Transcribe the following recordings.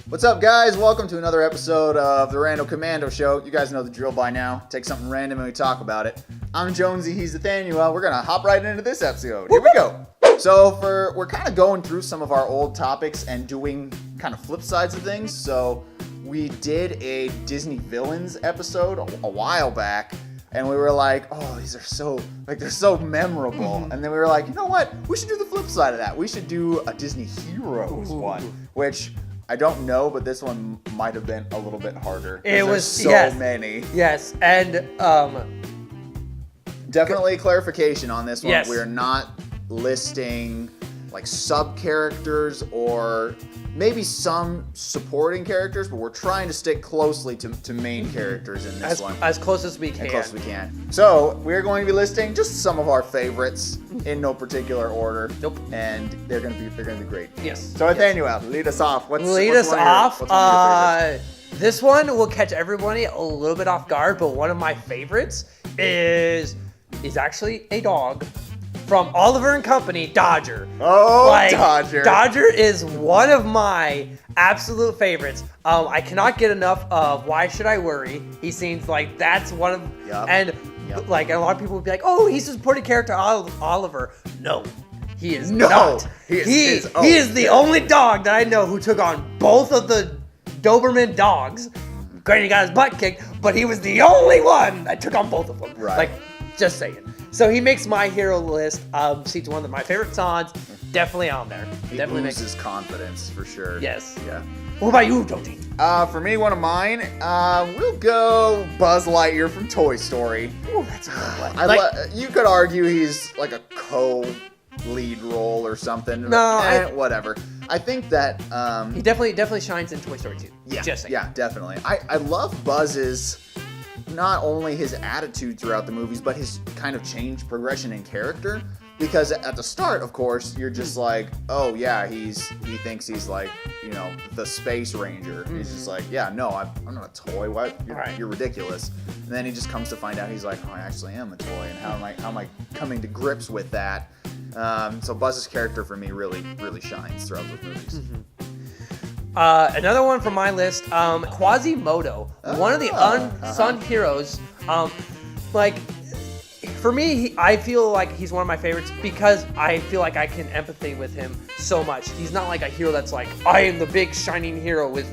What's up, guys? Welcome to another episode of the Rando Commando show. You guys know the drill by now. Take something random and we talk about it. I'm Jonesy, he's Ethanuel. We're gonna hop right into this episode. Here we go. So we're kind of going through some of our old topics and doing kind of flip sides of things. So we did a Disney villains episode a while back, and we were like, oh, these are so they're so memorable. And then we were like, you know what? We should do the flip side of that. We should do a Disney heroes one, which I don't know, but this one might have been a little bit harder. It was so many. Yes, and definitely clarification on this one. Yes. We're not listing like sub characters or maybe some supporting characters, but we're trying to stick closely to main characters in this one. as close as we can. As close as we can. So we're going to be listing just some of our favorites in no particular order. Nope. And they're gonna be great. Yes. So Ethanuel, lead us off. What's us one off. What's one of your favorites? This one will catch everybody a little bit off guard, but one of my favorites is actually a dog from Oliver and Company, Dodger. Oh, Dodger. Dodger is one of my absolute favorites. I cannot get enough of Why Should I Worry. He seems like that's one of, and like a lot of people would be like, oh, he's a supporting character, Oliver. No, he is not. He is the only dog that I know who took on both of the Doberman dogs. Granted, he got his butt kicked, but he was the only one that took on both of them. Right. Like, just saying. So he makes my hero list. He's one of my favorite songs. Definitely on there. He Definitely oozes confidence for sure. Yes. Yeah. What about you, Jonesy? For me, one of mine, we'll go Buzz Lightyear from Toy Story. Ooh, that's a good one. You could argue he's like a co-lead role or something. No, whatever. I think that he definitely shines in Toy Story 2. Yeah, Just saying. yeah, definitely. I love Buzz's not only his attitude throughout the movies, but his kind of change, progression in character. Because at the start, of course, you're just like, oh yeah, he thinks he's like, you know, the Space Ranger. He's just like, yeah, no, I'm not a toy. What? You're ridiculous. And then he just comes to find out he's like, oh, I actually am a toy, and how am I coming to grips with that? So Buzz's character for me really shines throughout those movies. Another one from my list, Quasimodo, one of the unsung heroes. For me, I feel like he's one of my favorites because I feel like I can empathy with him so much. He's not like a hero that's like, I am the big shining hero with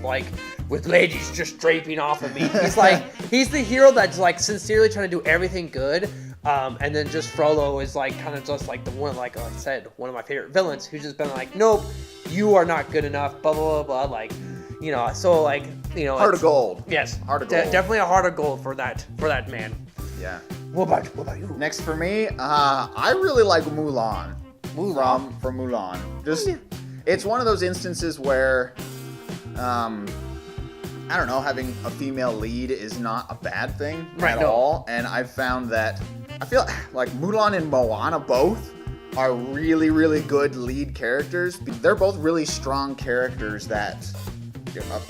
ladies just draping off of me. He's the hero that's like sincerely trying to do everything good. And then just Frollo is like kind of just like the one, like I said, one of my favorite villains who's just been like, nope, you are not good enough, blah, blah, blah, blah. Like, you know, so like, you know. Heart of gold. Yes. Heart of gold. Definitely a heart of gold for that man. Yeah. What about you? Next for me, I really like Mulan. From Mulan. It's one of those instances where, I don't know, having a female lead is not a bad thing at all. And I've found that I feel like Mulan and Moana both are really, really good lead characters. They're both really strong characters that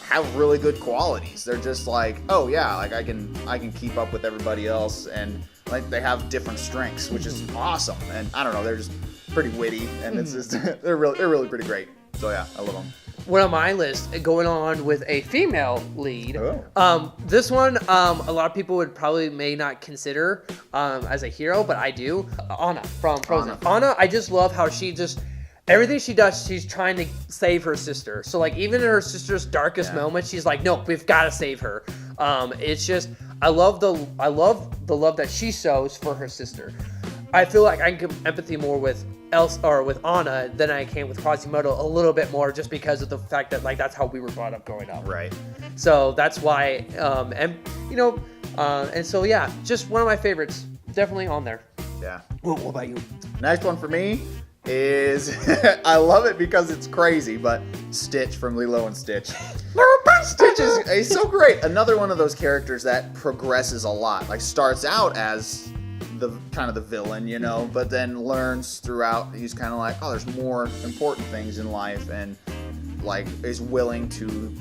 have really good qualities. They're just like, oh yeah, like I can keep up with everybody else, and like they have different strengths, which is awesome. And I don't know, they're just pretty witty, and it's just they're really pretty great. So yeah, I love them. One on my list, going on with a female lead. Oh. This one, a lot of people would probably may not consider as a hero, but I do. Anna from Frozen. Anna, I just love how she just, everything she does, she's trying to save her sister. So like even in her sister's darkest moment, she's like, no, we've got to save her. It's just, I love the love that she shows for her sister. I feel like I can give empathy more with Anna than I can with Quasimodo, a little bit more, just because of the fact that like that's how we were brought up growing up. Right. So that's why, and so yeah, just one of my favorites, definitely on there. Yeah. What about you? Next one for me is I love it because it's crazy, but Stitch from Lilo and Stitch. Stitch is so great. Another one of those characters that progresses a lot. Like starts out as the kind of the villain, you know, but then learns throughout. He's kind of like, oh, there's more important things in life, and like is willing to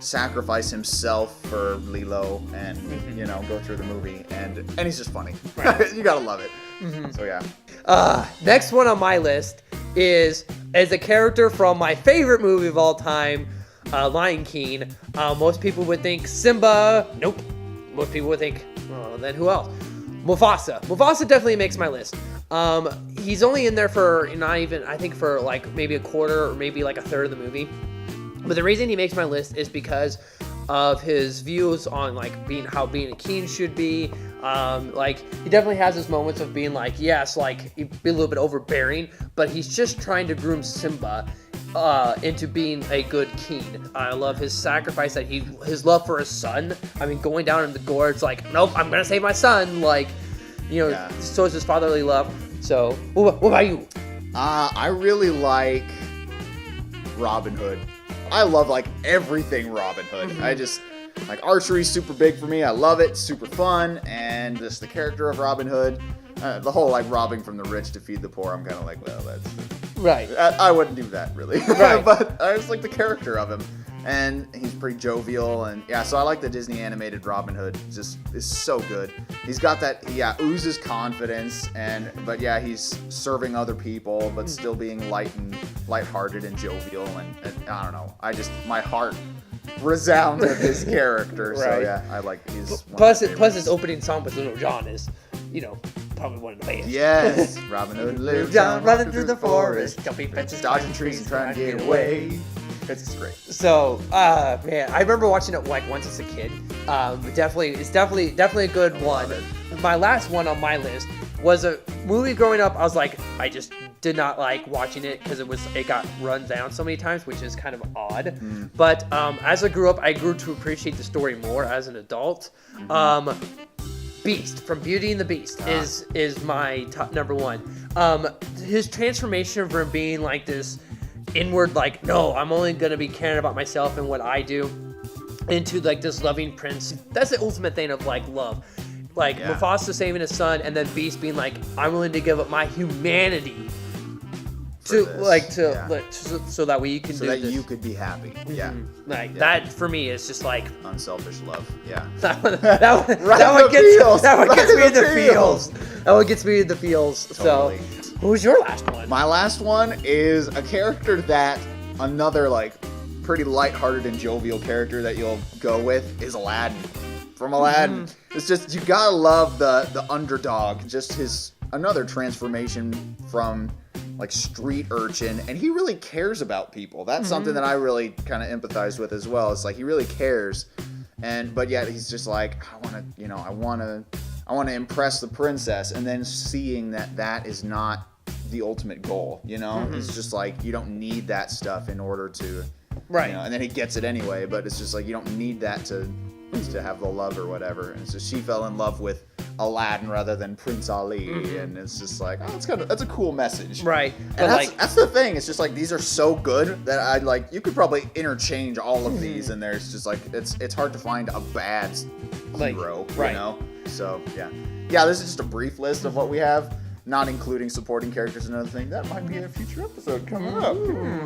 sacrifice himself for Lilo and you know go through the movie, and he's just funny. Right. You gotta love it. So yeah. Next one on my list is a character from my favorite movie of all time, Lion King. Most people would think Simba. Nope. Most people would think, oh, then who else? Mufasa. Mufasa definitely makes my list. He's only in there for not even, I think for like maybe a quarter or maybe like a third of the movie. But the reason he makes my list is because of his views on like how being a king should be. Like he definitely has his moments of being like, yes, like he'd be a little bit overbearing, but he's just trying to groom Simba into being a good king. I love his sacrifice that his love for his son. I mean, going down in the gorge, like, nope, I'm gonna save my son. Like, shows his fatherly love. So, what about you? I really like Robin Hood. I love like everything Robin Hood. I just like archery's super big for me. I love it, super fun, and just the character of Robin Hood, the whole like robbing from the rich to feed the poor. I'm kind of like, well, that's right. I wouldn't do that really, right. But I just like the character of him, and he's pretty jovial, and yeah. So I like the Disney animated Robin Hood. Just is so good. He's got that oozes confidence, but he's serving other people, but still being lighthearted and jovial, and I don't know. My heart resounds with his character. Right. So yeah, I like he's plus his opening song with Little John is, probably one of the best. Yes, Robin Hood, Little John running through the forest, jumping fences, dodging trees, and trying to get away. It's great. So, man, I remember watching it like once as a kid. It's definitely a good one. My last one on my list was a movie growing up. I was like, I just did not like watching it because it got run down so many times, which is kind of odd. But as I grew up, I grew to appreciate the story more as an adult. Beast from Beauty and the Beast is my top number one. His transformation from being like this inward, like, no, I'm only gonna be caring about myself and what I do, into like this loving prince. That's the ultimate thing of like love. Like Mufasa saving his son, and then Beast being like, I'm willing to give up my humanity so that way you can you could be happy. Yeah. That for me is just like unselfish love. Yeah. that one gets me in the feels. That one gets me in the feels. Totally. So who's your last one? My last one is a character that another like pretty lighthearted and jovial character that you'll go with is Aladdin. From Aladdin. It's just, you gotta love the underdog, just his another transformation from like street urchin, and he really cares about people. That's something that I really kind of empathize with as well. It's like he really cares, but yet he's just like, I want to impress the princess, and then seeing that is not the ultimate goal. It's just like, you don't need that stuff in order to, right. And then he gets it anyway, but it's just like, you don't need that to have the love or whatever. And so she fell in love with Aladdin rather than Prince Ali, and it's just like, that's a cool message, right? And that's the thing. It's just like, these are so good that I like. You could probably interchange all of these, and there's just like, it's hard to find a bad hero, right? So yeah. This is just a brief list of what we have, not including supporting characters and other things. That might be a future episode coming up.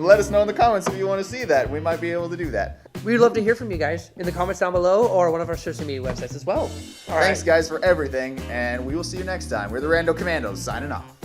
Let us know in the comments if you want to see that. We might be able to do that. We'd love to hear from you guys in the comments down below, or one of our social media websites as well. Thanks, guys, for everything, and we will see you next time. We're the Rando Commandos, signing off.